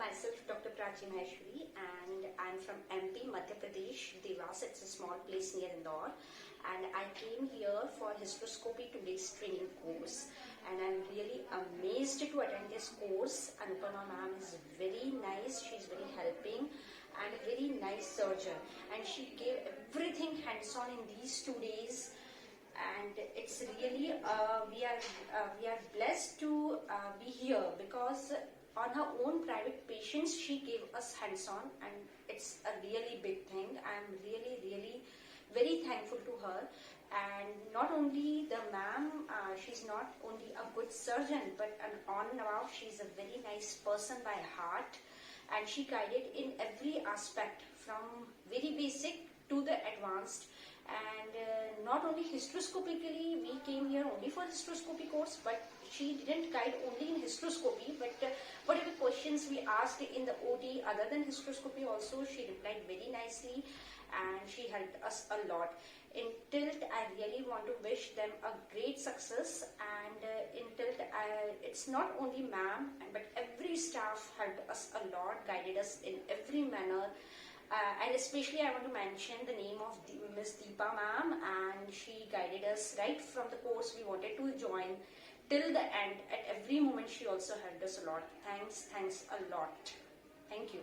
myself Dr. Prachi Maheshwari and I'm from MP, Madhya Pradesh, Devas. It's a small place near Indore. And I came here for hysteroscopy today's training course. And I'm really amazed to attend this course. Anupama ma'am is very nice. She's very helping and a very nice surgeon. And she gave everything hands-on in these 2 days. And it's really we are blessed to be here because on her own private patients she gave us hands-on, and it's a really big thing. I'm really very thankful to her. And not only the ma'am, she's not only a good surgeon, but on and above she's a very nice person by heart, and she guided in every aspect from very basic to the advanced. And not only hysteroscopically, we came here only for hysteroscopy course, but she didn't guide only in hysteroscopy, but whatever questions we asked in the OT other than hysteroscopy also, she replied very nicely and she helped us a lot. In TILT, I really want to wish them a great success, and in TILT, it's not only ma'am, but every staff helped us a lot, guided us in every manner. And especially I want to mention the name of Miss Deepa ma'am, and she guided us right from the course we wanted to join till the end. At every moment she also helped us a lot. Thanks a lot. Thank you.